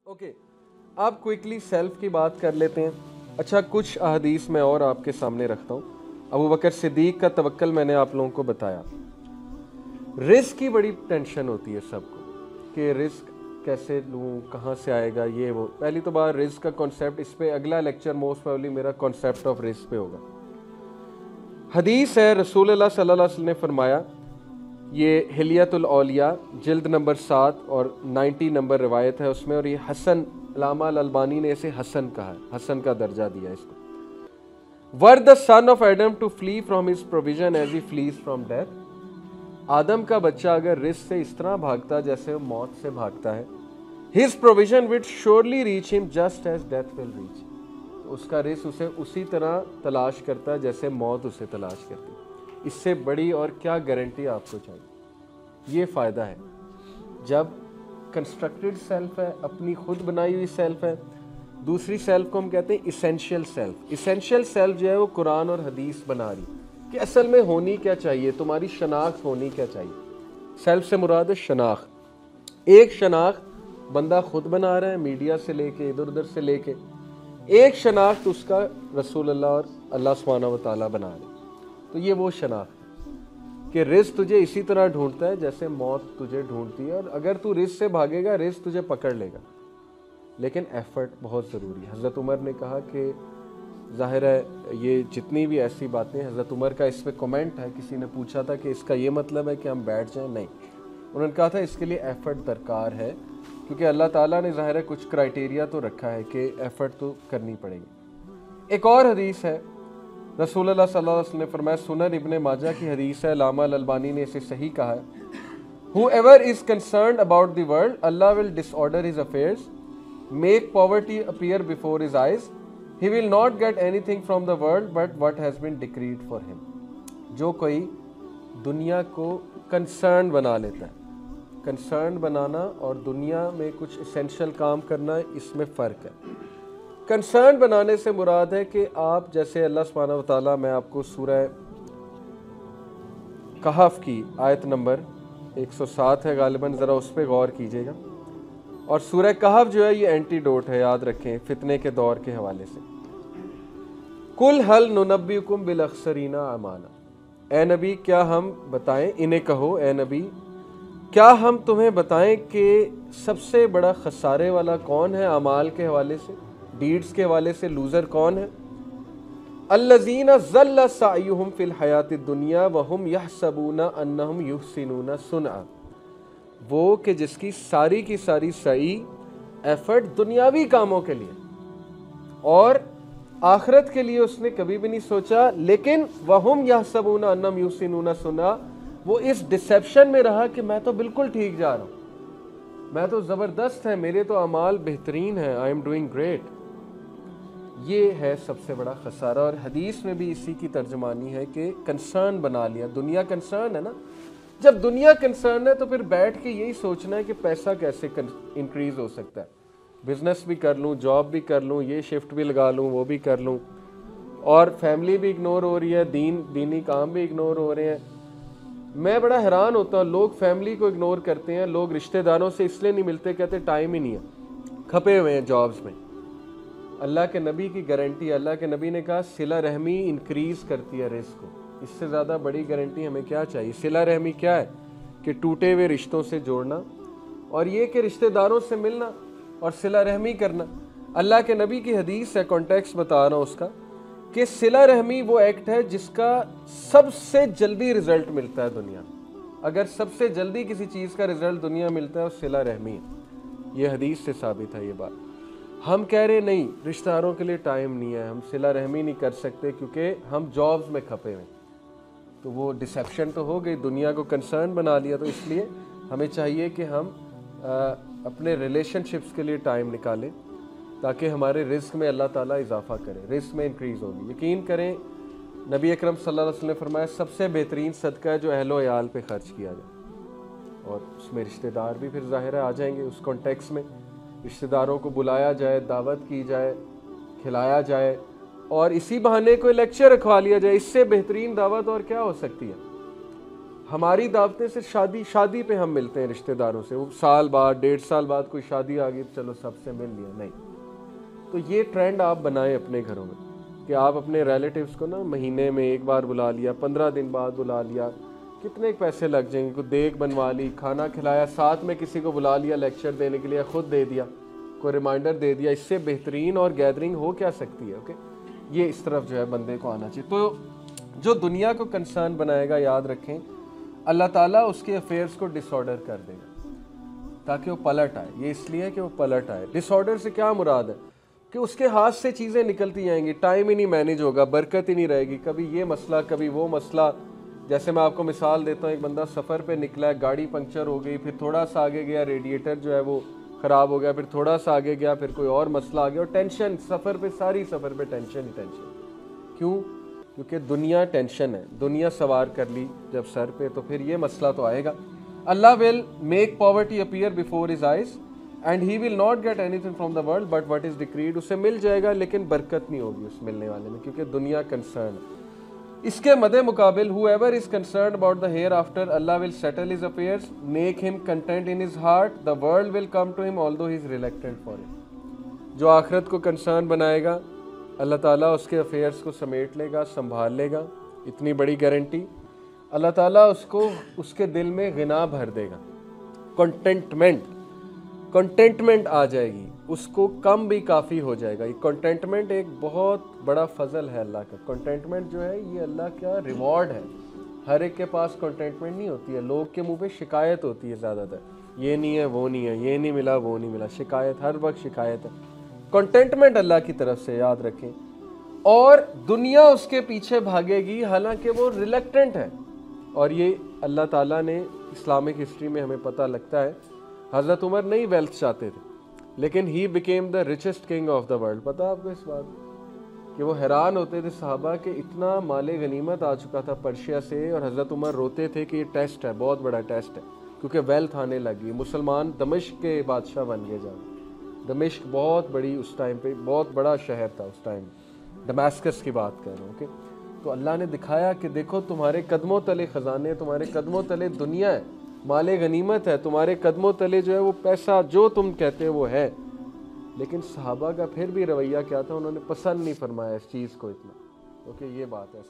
Okay, आप quickly self की बात कर लेते हैं। अच्छा, कुछ अहदीस मैं और आपके सामने रखता हूँ। अबू बकर सिद्दीक का तवक्कल मैंने आप लोगों को बताया। रिस्क की बड़ी टेंशन होती है सबको कि रिस्क कैसे लूँ, कहाँ से आएगा, ये वो। पहली तो बात, रिस्क का कॉन्सेप्ट, इस पे अगला लेक्चर मोस्ट प्रोबेबली मेरा कॉन्सेप्ट ऑफ रिस्क पे होगा। हदीस है, रसूलुल्लाह सल्लल्लाहु अलैहि वसल्लम ने फरमाया, ये हिलियतुल औलिया जिल्द नंबर 7 और 90 नंबर रिवायत है उसमें, और ये हसन अल्लामा अल-अलबानी ने इसे हसन कहा है, हसन का दर्जा दिया इसको। Were the son of Adam to flee from his provision as he flees from death. आदम का बच्चा अगर रिस्क से इस तरह भागता जैसे वो मौत से भागता है, his provision will surely reach him just as death will reach. उसका रिस्क उसे उसी तरह तलाश करता है जैसे मौत उसे तलाश करती है। इससे बड़ी और क्या गारंटी आपको चाहिए। ये फ़ायदा है जब कंस्ट्रक्टेड सेल्फ है, अपनी खुद बनाई हुई सेल्फ है। दूसरी सेल्फ को हम कहते हैं इसेंशियल सेल्फ। इसेंशियल सेल्फ जो है वो कुरान और हदीस बना रही कि असल में होनी क्या चाहिए, तुम्हारी शनाख्त होनी क्या चाहिए। सेल्फ से मुराद है शनाख्त। एक शनाख्त बंदा खुद बना रहा है, मीडिया से लेके इधर उधर से लेके। एक शनाख्त उसका रसूलुल्लाह और अल्लाह सुब्हानहू व तआला बना रहे। तो ये वो शनाख्त कि रिस्क तुझे इसी तरह ढूंढता है जैसे मौत तुझे ढूंढती है, और अगर तू रिस्क से भागेगा रिस्क तुझे पकड़ लेगा, लेकिन एफर्ट बहुत ज़रूरी है। हज़रत उमर ने कहा कि ज़ाहिर है ये जितनी भी ऐसी बातें, हज़रत उमर का इस पर कमेंट है, किसी ने पूछा था कि इसका ये मतलब है कि हम बैठ जाएं, नहीं। उन्होंने कहा था इसके लिए एफर्ट दरकार है, क्योंकि अल्लाह ताला ने ज़ाहिर है कुछ क्राइटेरिया तो रखा है कि एफर्ट तो करनी पड़ेगी। एक और हदीस है, रसूलुल्लाह सल्लल्लाहु अलैहि वसल्लम ने फरमाया, सुनन इब्ने माजा की हदीस है, अल्लामा अल-अलबानी ने इसे सही कहा है, Whoever is concerned about the world, Allah will disorder his affairs, make poverty appear before his eyes. He will not get anything from the world but what has been decreed for him. जो कोई दुनिया को concern बना लेता है, concern बनाना और दुनिया में कुछ इसेंशियल काम करना, इसमें फ़र्क है। कंसर्न बनाने से मुराद है कि आप जैसे अल्लाह सुब्हानहू व तआला, मैं आपको सूरह कहफ की आयत नंबर 107 है गालिबन, ज़रा उस पर गौर कीजिएगा। और सूरह कहफ जो है ये एंटीडोट है, याद रखें, फितने के दौर के हवाले से। कुल हल नुनब्बिउकुम बिल अखसरीना अमाला, ए नबी क्या हम बताएं, इन्हें कहो ए नबी क्या हम तुम्हें बताएं कि सबसे बड़ा खसारे वाला कौन है अमाल के हवाले से, डीड्स के हवाले से लूज़र कौन है। अल्लज़ीना ज़ल्ला सायुहुम फ़िल हयातिद दुनिया व हुम यहसबूना अन्नहुम युहसिनूना सुनआ, वो कि जिसकी सारी की सारी सही एफर्ट दुनियावी कामों के लिए और आखिरत के लिए उसने कभी भी नहीं सोचा, लेकिन वहुम यहसबूना अन्नहुम युहसिनूना सुनआ, वो इस डिसेप्शन में रहा कि मैं तो बिल्कुल ठीक जा रहा हूँ, मैं तो ज़बरदस्त है, मेरे तो अमाल बेहतरीन है, आई एम डूइंग ग्रेट। ये है सबसे बड़ा खसारा। और हदीस में भी इसी की तर्जुमानी है कि कंसर्न बना लिया, दुनिया कंसर्न है ना। जब दुनिया कंसर्न है तो फिर बैठ के यही सोचना है कि पैसा कैसे इंक्रीज हो सकता है, बिजनेस भी कर लूँ, जॉब भी कर लूँ, ये शिफ्ट भी लगा लूँ, वो भी कर लूँ, और फैमिली भी इग्नोर हो रही है, दीनी काम भी इग्नोर हो रहे हैं। मैं बड़ा हैरान होता हूँ, लोग फैमिली को इग्नोर करते हैं, लोग रिश्तेदारों से इसलिए नहीं मिलते, कहते टाइम ही नहीं है, खपे हुए हैं जॉब्स में। अल्लाह के नबी की गारंटी, अल्लाह के नबी ने कहा सिला रहमी इंक्रीज करती है रिस्क को। इससे ज़्यादा बड़ी गारंटी हमें क्या चाहिए। सिला रहमी क्या है कि टूटे हुए रिश्तों से जोड़ना, और ये कि रिश्तेदारों से मिलना और सिला रहमी करना। अल्लाह के नबी की हदीस है, कॉन्टेक्स्ट बता रहा हूँ उसका, कि सिला रहमी वो एक्ट है जिसका सबसे जल्दी रिजल्ट मिलता है दुनिया। अगर सबसे जल्दी किसी चीज़ का रिजल्ट दुनिया मिलता है वो सिला रहमी है। ये हदीस से साबित है ये बात। हम कह रहे नहीं, रिश्तेदारों के लिए टाइम नहीं है, हम सिला रहमी नहीं कर सकते क्योंकि हम जॉब्स में खपे हुए, तो वो डिसेप्शन तो हो गई, दुनिया को कंसर्न बना लिया। तो इसलिए हमें चाहिए कि हम अपने रिलेशनशिप्स के लिए टाइम निकालें ताकि हमारे रिस्क में अल्लाह ताला इजाफा करे, रिस्क में इंक्रीज़ होगी। यकीन करें, नबी अकरम सल्लल्लाहु अलैहि वसल्लम ने फरमाया सबसे बेहतरीन सदका है जो अहलो अयाल पे खर्च किया जाए, और उसमें रिश्तेदार भी फिर ज़ाहिर है आ जाएंगे उस कॉन्टेक्स्ट में। रिश्तेदारों को बुलाया जाए, दावत की जाए, खिलाया जाए, और इसी बहाने कोई लेक्चर रखवा लिया जाए, इससे बेहतरीन दावत और क्या हो सकती है। हमारी दावतें से शादी पे हम मिलते हैं रिश्तेदारों से, वो साल बाद 1.5 साल बाद कोई शादी आ गई तो चलो सबसे मिल लिया, नहीं। तो ये ट्रेंड आप बनाएं अपने घरों में कि आप अपने रिलेटिव्स को ना महीने में एक बार बुला लिया, 15 दिन बाद बुला लिया, कितने पैसे लग जाएंगे, कोई देग बनवा ली, खाना खिलाया, साथ में किसी को बुला लिया लेक्चर देने के लिए, खुद दे दिया, कोई रिमाइंडर दे दिया, इससे बेहतरीन और गैदरिंग हो क्या सकती है। ओके, ये इस तरफ जो है बंदे को आना चाहिए। तो जो दुनिया को कंसर्न बनाएगा, याद रखें अल्लाह ताला उसके अफेयर्स को डिसऑर्डर कर देगा ताकि वो पलट आए। ये इसलिए कि वो पलट आए। डिसऑर्डर से क्या मुराद है कि उसके हाथ से चीज़ें निकलती जाएंगी, टाइम ही नहीं मैनेज होगा, बरकत ही नहीं रहेगी, कभी ये मसला कभी वो मसला। जैसे मैं आपको मिसाल देता हूँ, एक बंदा सफ़र पे निकला है, गाड़ी पंक्चर हो गई, फिर थोड़ा सा आगे गया, रेडिएटर जो है वो ख़राब हो गया, फिर थोड़ा सा आगे गया, फिर कोई और मसला आ गया, और टेंशन सफ़र पे, सारी सफ़र पे टेंशन ही टेंशन। क्यों? क्योंकि दुनिया टेंशन है। दुनिया सवार कर ली जब सर पे, तो फिर ये मसला तो आएगा। Allah will make poverty appear before his eyes and he will not get anything from the world but what is decreed. उसे मिल जाएगा लेकिन बरकत नहीं होगी उस मिलने वाले में, क्योंकि दुनिया कंसर्न है। इसके मदे मुकाबिल whoever is concerned about the hereafter, Allah will settle his affairs, make him content in his heart, the world will come to him although he is reluctant for it। जो आखिरत को कंसर्न बनाएगा, अल्लाह ताला उसके affairs को समेट लेगा, संभाल लेगा, इतनी बड़ी गारंटी। अल्लाह ताला उसको उसके दिल में गिना भर देगा, कंटेंटमेंट आ जाएगी, उसको कम भी काफ़ी हो जाएगा। ये कंटेंटमेंट एक बहुत बड़ा फजल है अल्लाह का। कंटेंटमेंट जो है ये अल्लाह का रिवॉर्ड है। हर एक के पास कंटेंटमेंट नहीं होती है, लोग के मुंह पे शिकायत होती है ज़्यादातर, ये नहीं है वो नहीं है, ये नहीं मिला वो नहीं मिला, शिकायत, हर वक्त शिकायत है। कंटेंटमेंट अल्लाह की तरफ से, याद रखें। और दुनिया उसके पीछे भागेगी हालांकि वो रिलक्टेंट है। और ये अल्लाह ताला ने इस्लामिक हिस्ट्री में हमें पता लगता है, हज़रत उमर नहीं वेल्थ चाहते थे, लेकिन he became the richest king of the world. पता आपको इस बात कि वो हैरान होते थे सहाबा के इतना माले गनीमत आ चुका था पर्शिया से, और हज़रत उमर रोते थे कि ये टेस्ट है, बहुत बड़ा टेस्ट है, क्योंकि वेल्थ आने लगी। मुसलमान दमिश्क के बादशाह बन गए। जब दमिश्क बहुत बड़ी उस टाइम पे, बहुत बड़ा शहर था उस टाइम, दमास्कस की बात कर रहा हूँ। ओके, तो अल्लाह ने दिखाया कि देखो तुम्हारे कदमों तले ख़जाने, तुम्हारे कदमों तले दुनिया है, माले गनीमत है, तुम्हारे कदमों तले जो है वो पैसा, जो तुम कहते हैं वो है। लेकिन सहाबा का फिर भी रवैया क्या था, उन्होंने पसंद नहीं फरमाया इस चीज़ को इतना। ओके, ये बात है।